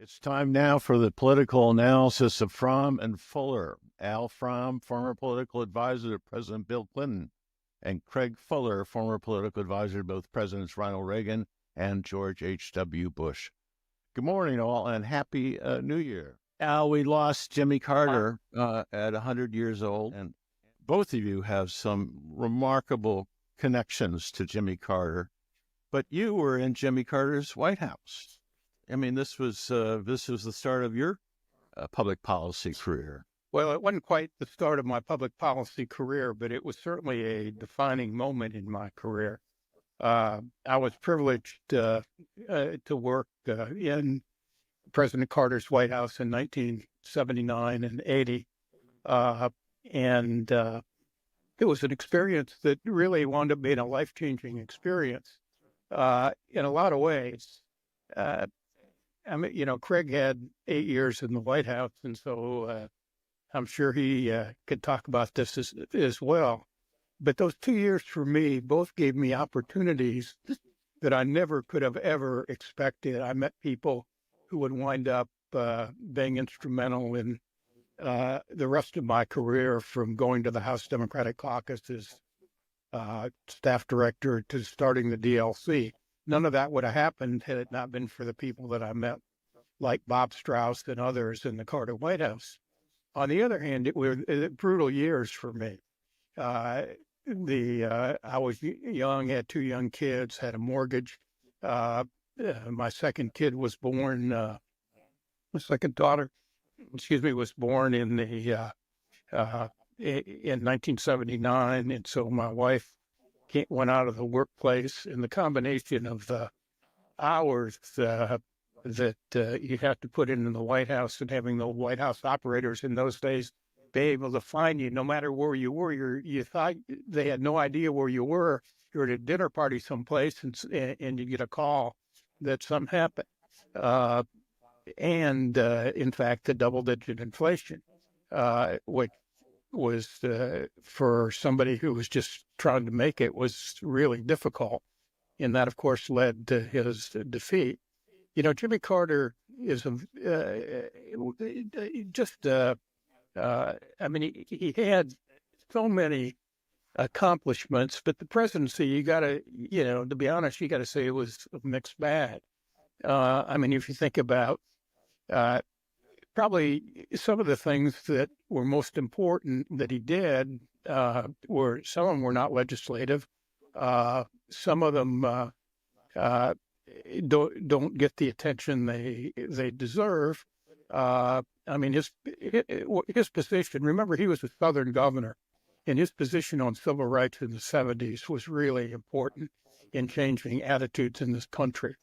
It's time now for the political analysis of Fromm and Fuller. Al Fromm, former political advisor to President Bill Clinton, and Craig Fuller, former political advisor to both Presidents Ronald Reagan and George H.W. Bush. Good morning, all, and Happy New Year. Al, we lost Jimmy Carter at 100 years old, and both of you have some remarkable connections to Jimmy Carter, but you were in Jimmy Carter's White House. I mean, this was the start of your public policy career. Well, it wasn't quite the start of my public policy career, but it was certainly a defining moment in my career. I was privileged to work in President Carter's White House in 1979 and 80. And it was an experience that really wound up being a life-changing experience in a lot of ways. I mean, Craig had 8 years in the White House, and so I'm sure he could talk about this as well. But those 2 years for me both gave me opportunities that I never could have ever expected. I met people who would wind up being instrumental in the rest of my career, from going to the House Democratic Caucus as staff director to starting the DLC. None of that would have happened had it not been for the people that I met, like Bob Strauss and others in the Carter White House. On the other hand, it was brutal years for me. I was young, had 2 young kids, had a mortgage. My second kid was born, my second daughter, was born in 1979. And so my wife went out of the workplace, and the combination of the hours that you have to put in the White House, and having the White House operators in those days be able to find you no matter where you were. You thought they had no idea where you were. You're at a dinner party someplace, and you get a call that something happened. In fact, the double-digit inflation, which was for somebody who was just trying to make it, was really difficult. And that, of course, led to his defeat. Jimmy Carter is he had so many accomplishments, but the presidency, to be honest, you got to say it was a mixed bag. If you think about probably some of the things that were most important that he did, some of them were not legislative. Some of them don't get the attention they deserve. His position. Remember, he was a Southern governor, and his position on civil rights in the 70s was really important in changing attitudes in this country.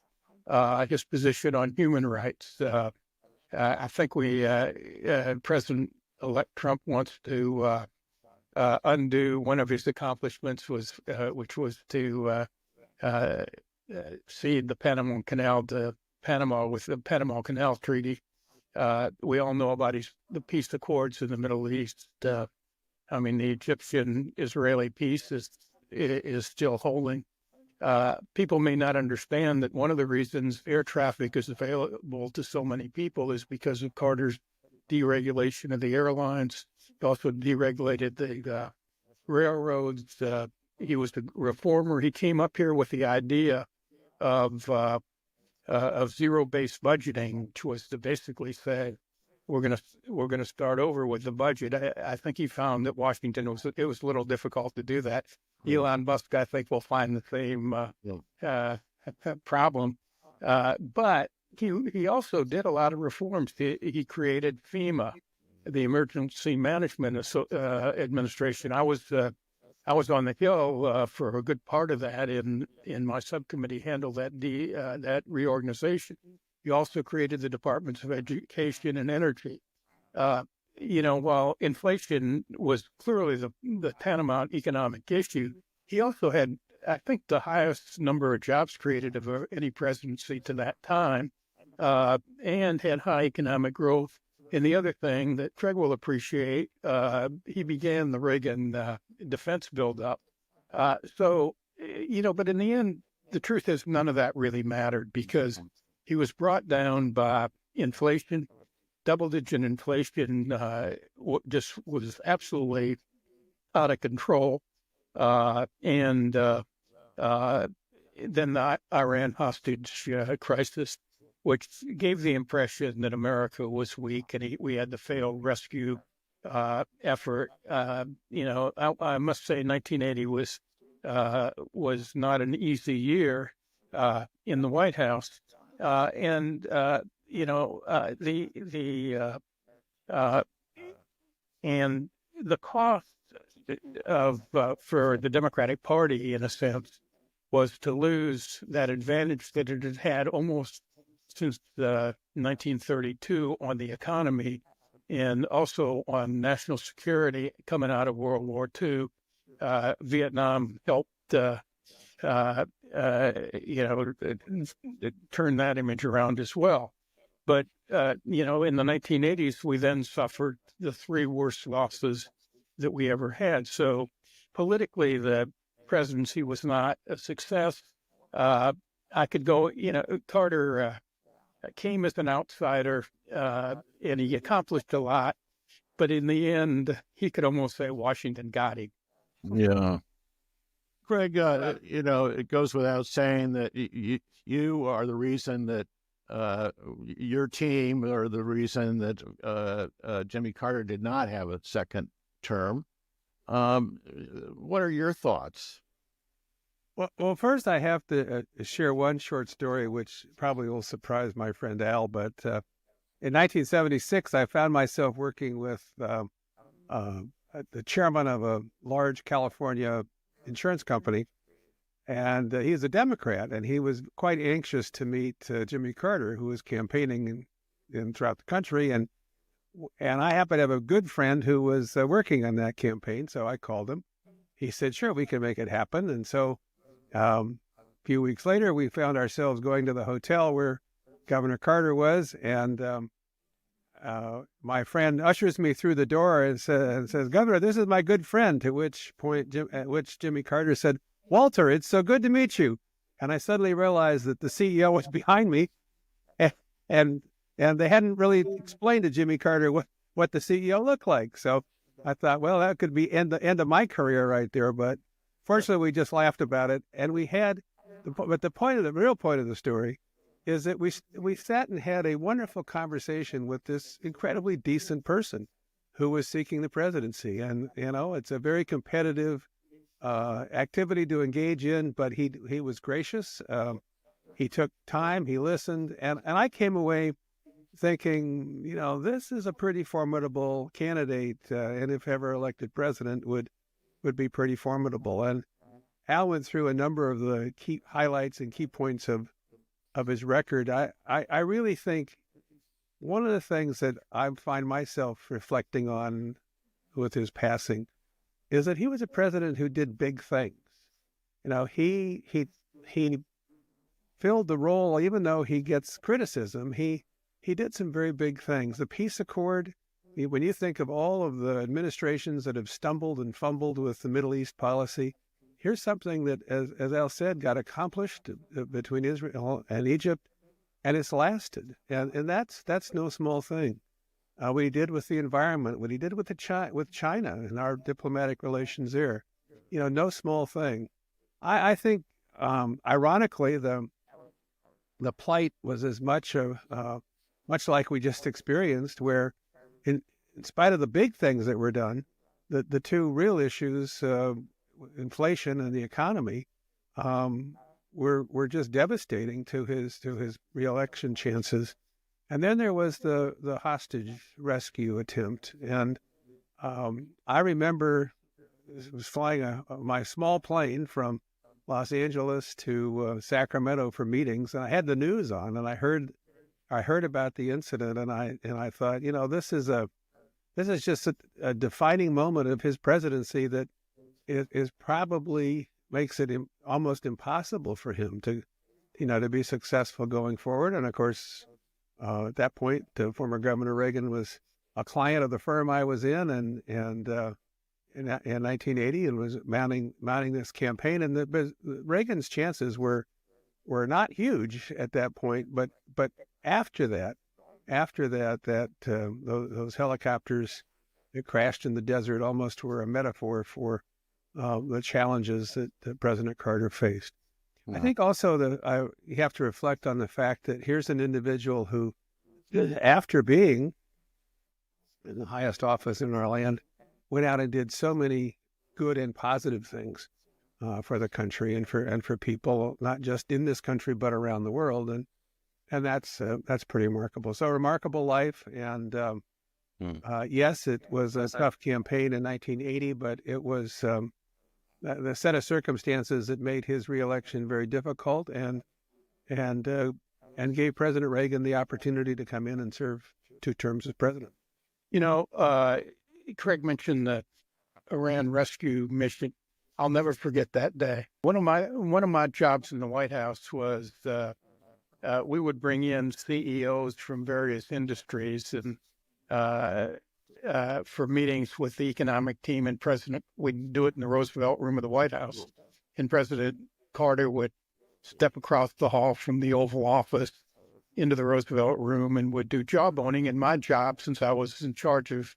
His position on human rights. I think President-elect Trump wants to undo one of his accomplishments, which was to cede the Panama Canal to Panama with the Panama Canal Treaty. We all know about the peace accords in the Middle East. The Egyptian-Israeli peace is still holding. People may not understand that one of the reasons air traffic is available to so many people is because of Carter's deregulation of the airlines. He also deregulated the railroads. He was a reformer. He came up here with the idea of zero-based budgeting, which was to basically say we're gonna start over with the budget. I think he found that Washington it was a little difficult to do that. Elon Musk, I think, will find the same problem. But he also did a lot of reforms. He created FEMA, the Emergency Management Administration. I was on the Hill for a good part of that, in my subcommittee handled that reorganization. He also created the Departments of Education and Energy. While inflation was clearly the tantamount economic issue, he also had, I think, the highest number of jobs created of any presidency to that time, and had high economic growth. And the other thing that Craig will appreciate, he began the Reagan defense buildup. But in the end, the truth is none of that really mattered, because he was brought down by inflation, double-digit inflation, just was absolutely out of control. And then the Iran hostage crisis, which gave the impression that America was weak and we had the failed rescue effort. I must say 1980 was not an easy year in the White House. And the cost of for the Democratic Party, in a sense, was to lose that advantage that it had had almost since 1932 on the economy and also on national security coming out of World War II. Vietnam helped, turn that image around as well. But, in the 1980s, we then suffered the three worst losses that we ever had. So politically, the presidency was not a success. I could go, Carter came as an outsider and he accomplished a lot. But in the end, he could almost say Washington got him. Yeah. Craig, it goes without saying that you are the reason that your team are the reason that Jimmy Carter did not have a second term. What are your thoughts? Well, first I have to share one short story, which probably will surprise my friend Al. But in 1976, I found myself working with the chairman of a large California insurance company, and he's a Democrat, and he was quite anxious to meet Jimmy Carter, who was campaigning throughout the country, and I happened to have a good friend who was working on that campaign, so I called him. He said, "Sure, we can make it happen." And so a few weeks later, we found ourselves going to the hotel where Governor Carter was, and my friend ushers me through the door and says, "Governor, this is my good friend," at which Jimmy Carter said, "Walter, it's so good to meet you." And I suddenly realized that the CEO was behind me, and they hadn't really explained to Jimmy Carter what the CEO looked like. So I thought, well, that could be the end of my career right there. But fortunately, we just laughed about it. And we had, but the real point of the story is that we sat and had a wonderful conversation with this incredibly decent person who was seeking the presidency. And, it's a very competitive activity to engage in, but he was gracious. He took time, he listened, and I came away thinking, this is a pretty formidable candidate, and if ever elected president, would be pretty formidable. And Al went through a number of the key highlights and key points of his record. I really think one of the things that I find myself reflecting on with his passing is that he was a president who did big things. He filled the role, even though he gets criticism, he did some very big things. The peace accord, when you think of all of the administrations that have stumbled and fumbled with the Middle East policy, here's something that, as Al said, got accomplished between Israel and Egypt, and it's lasted. And that's no small thing. What he did with the environment, what he did with China and our diplomatic relations there, no small thing. I think, ironically, the plight was as much like we just experienced, where in spite of the big things that were done, the two real issues, inflation and the economy, were just devastating to his reelection chances. And then there was the hostage rescue attempt. And I remember was flying my small plane from Los Angeles to Sacramento for meetings, and I had the news on, and I heard about the incident, and I thought, this is just a defining moment of his presidency that is probably makes it almost impossible for him to be successful going forward. And of course, at that point, former Governor Reagan was a client of the firm I was in, and in 1980, and was mounting this campaign. And Reagan's chances were not huge at that point, but after that, after that those helicopters that crashed in the desert almost were a metaphor for the challenges that President Carter faced. I think also you have to reflect on the fact that here's an individual who, after being in the highest office in our land, went out and did so many good and positive things for the country and for people, not just in this country but around the world, and that's pretty remarkable. So remarkable life, and yes, it was a tough campaign in 1980, but it was the set of circumstances that made his reelection very difficult, and gave President Reagan the opportunity to come in and serve 2 terms as president. You know, Craig mentioned the Iran rescue mission. I'll never forget that day. One of my jobs in the White House was we would bring in CEOs from various industries and for meetings with the economic team, and we'd do it in the Roosevelt room of the White House, and President Carter would step across the hall from the Oval Office into the Roosevelt room and would do jawboning. And my job, since I was in charge of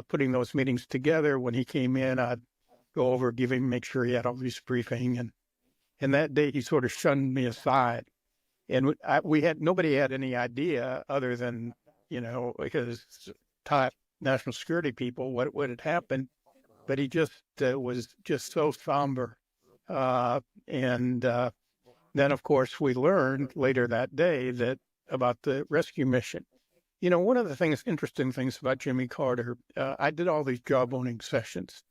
putting those meetings together, when he came in, I'd go over, make sure he had all these briefing. And that day he sort of shunned me aside. And nobody had any idea other than, his top national security people, what had happened. But he just was just so somber. Then, of course, we learned later that day about the rescue mission. One of the interesting things about Jimmy Carter, I did all these jawboning sessions.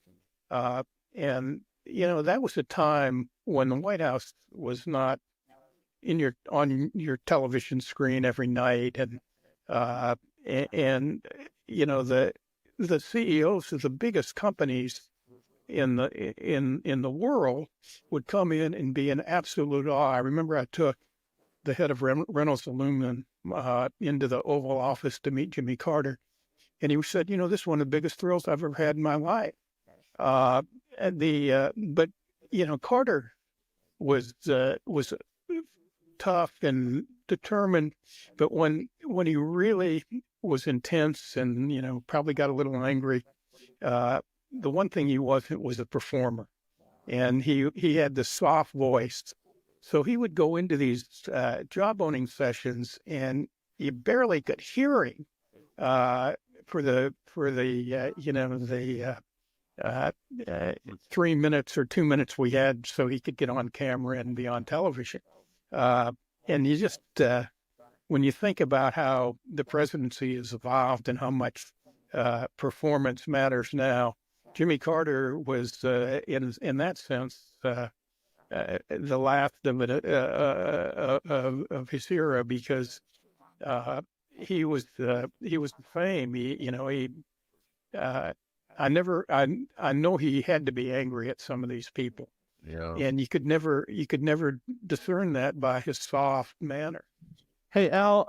And that was a time when the White House was not on your television screen every night. And the CEOs of the biggest companies in the world would come in and be in absolute awe. I remember I took the head of Reynolds Aluminum into the Oval Office to meet Jimmy Carter, and he said, "This is one of the biggest thrills I've ever had in my life." But Carter was tough and determined, but when he really was intense and probably got a little angry, the one thing he wasn't was a performer, and he had this soft voice. So he would go into these jawboning sessions, and you barely could hear him for the 3 minutes or 2 minutes we had, so he could get on camera and be on television. And you just when you think about how the presidency has evolved and how much performance matters now, Jimmy Carter was, in that sense, the last of his era, because he was the fame. I know he had to be angry at some of these people, and you could never discern that by his soft manner. Hey, Al,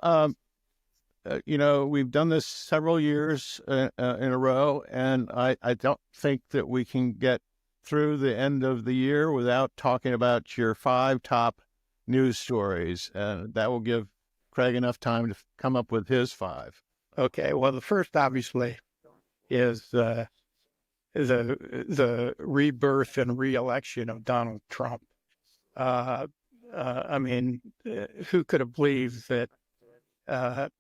we've done this several years in a row, and I don't think that we can get through the end of the year without talking about your 5 top news stories. That will give Craig enough time to come up with his 5. Okay. Well, the first, obviously, is the rebirth and re-election of Donald Trump. Who could have believed that a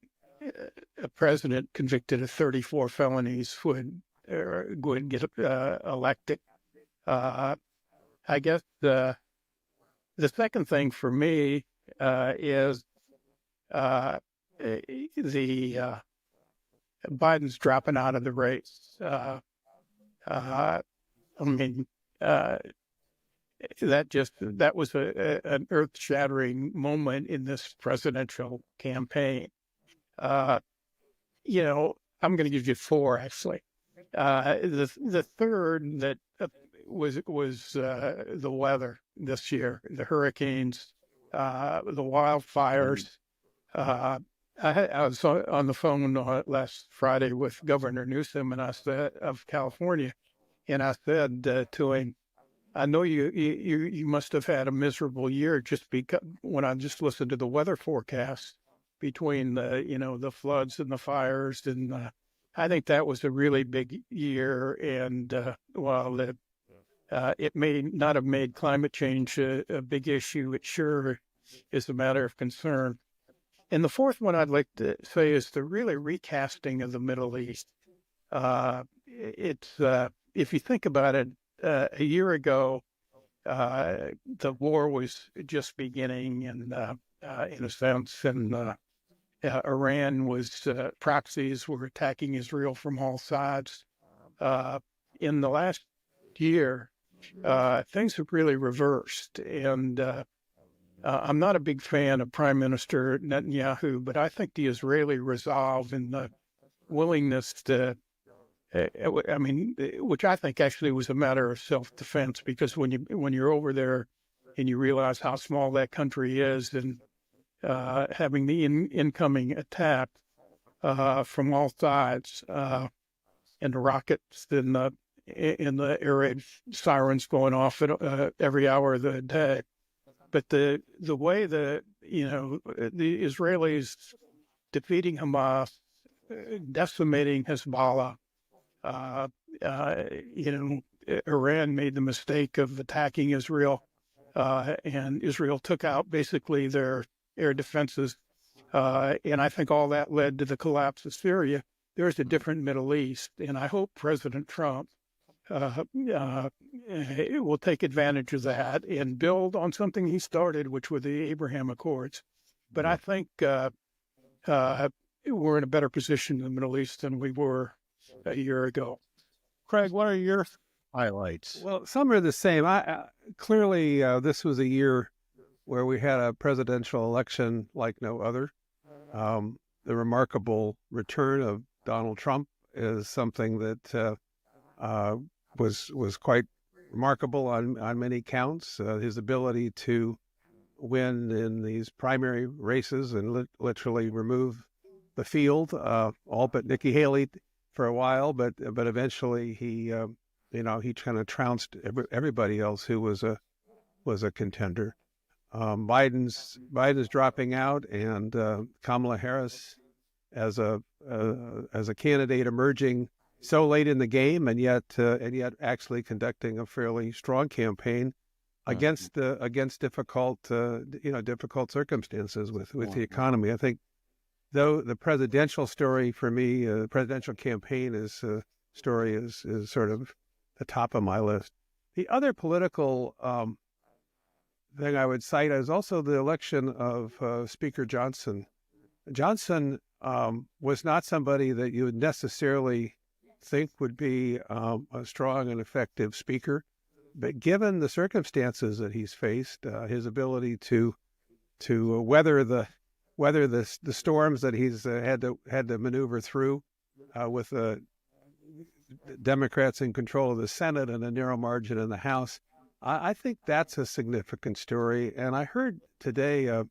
president convicted of 34 felonies would get elected? I guess the second thing for me is Biden's dropping out of the race. That was an earth-shattering moment in this presidential campaign. I'm going to give you 4, actually. The third that was the weather this year, the hurricanes, the wildfires. I was on the phone last Friday with Governor Newsom of California, and I said to him, "I know you must have had a miserable year just because when I just listened to the weather forecast, between the floods and the fires, and I think that was a really big year. And while it may not have made climate change a big issue, it sure is a matter of concern. And the fourth one I'd like to say is the really recasting of the Middle East. If you think about it, a year ago, the war was just beginning, and in a sense, and Iran was proxies were attacking Israel from all sides. In the last year, things have really reversed, and I'm not a big fan of Prime Minister Netanyahu, but I think the Israeli resolve and the willingness to, which I think actually was a matter of self-defense, because when you're over there and you realize how small that country is, and having the incoming attack from all sides, and the rockets and the air raid sirens going off at every hour of the day. But the way the Israelis defeating Hamas, decimating Hezbollah, Iran made the mistake of attacking Israel, and Israel took out basically their air defenses, and I think all that led to the collapse of Syria. There's a different Middle East, and I hope President Trump will take advantage of that and build on something he started, which were the Abraham Accords. But I think we're in a better position in the Middle East than we were a year ago. Craig, what are your highlights? Well, some are the same. Clearly, this was a year where we had a presidential election like no other. The remarkable return of Donald Trump is something that was quite remarkable on many counts. His ability to win in these primary races and literally remove the field, all but Nikki Haley for a while, but eventually he kind of trounced everybody else who was a contender. Biden's dropping out, and Kamala Harris as a candidate emerging so late in the game, and yet actually conducting a fairly strong campaign against difficult circumstances with the economy. I think, though, the presidential story for me, the presidential campaign story is sort of the top of my list. The other political thing I would cite is also the election of Speaker Johnson. Johnson was not somebody that you would necessarily think would be a strong and effective speaker, but given the circumstances that he's faced, his ability to weather the storms that he's had to maneuver through, with the Democrats in control of the Senate and a narrow margin in the House, I think that's a significant story. And I heard today a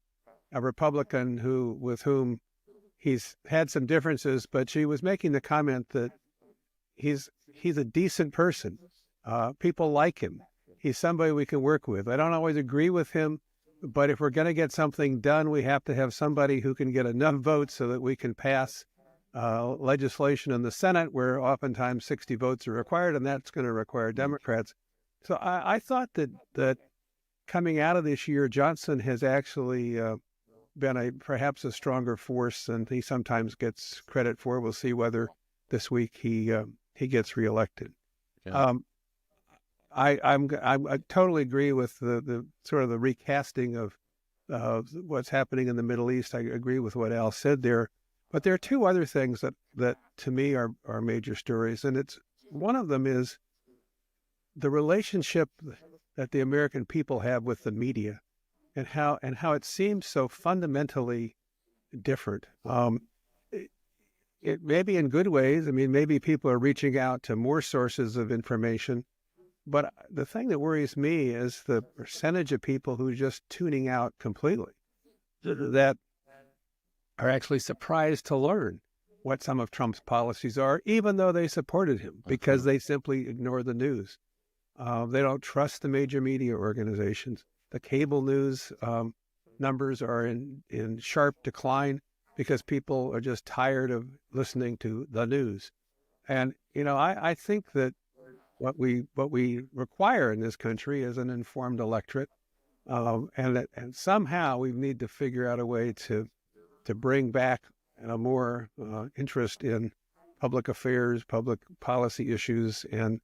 Republican with whom he's had some differences, but she was making the comment that he's a decent person. People like him. He's somebody we can work with. I don't always agree with him, but if we're going to get something done, we have to have somebody who can get enough votes so that we can pass legislation in the Senate, where oftentimes 60 votes are required, and that's going to require Democrats. So I thought that coming out of this year, Johnson has actually been perhaps a stronger force than he sometimes gets credit for. We'll see whether this week he gets reelected. Yeah. I totally agree with the sort of the recasting of what's happening in the Middle East. I agree with what Al said there, but there are two other things that to me are major stories, and one of them is the relationship that the American people have with the media, and how it seems so fundamentally different. It may be in good ways. I mean, maybe people are reaching out to more sources of information. But the thing that worries me is the percentage of people who are just tuning out completely, that are actually surprised to learn what some of Trump's policies are, even though they supported him, because they simply ignore the news. They don't trust the major media organizations. The cable news numbers are in sharp decline. because people are just tired of listening to the news. And, I think that what we require in this country is an informed electorate. And somehow we need to figure out a way to bring back a more interest in public affairs, public policy issues, and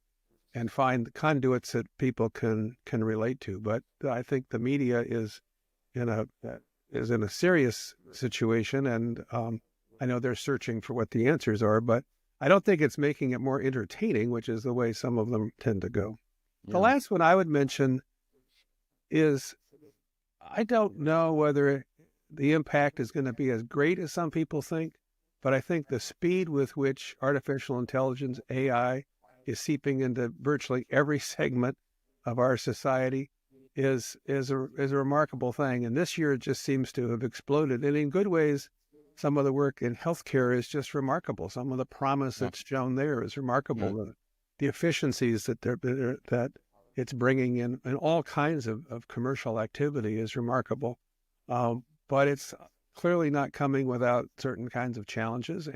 find conduits that people can relate to. But I think the media is in a serious situation, and I know they're searching for what the answers are, but I don't think it's making it more entertaining, which is the way some of them tend to go. Yeah. The last one I would mention is, I don't know whether the impact is going to be as great as some people think, but I think the speed with which artificial intelligence, AI, is seeping into virtually every segment of our society is a remarkable thing. And this year it just seems to have exploded. And in good ways, some of the work in healthcare is just remarkable. Some of the promise that's shown there is remarkable. The efficiencies that it's bringing in all kinds of commercial activity is remarkable. But it's clearly not coming without certain kinds of challenges.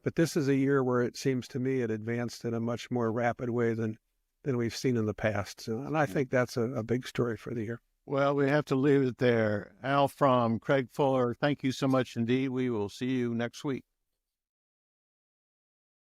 But this is a year where it seems to me it advanced in a much more rapid way than we've seen in the past. And I think that's a big story for the year. Well, we have to leave it there. Al Fromm, Craig Fuller, thank you so much indeed. We will see you next week.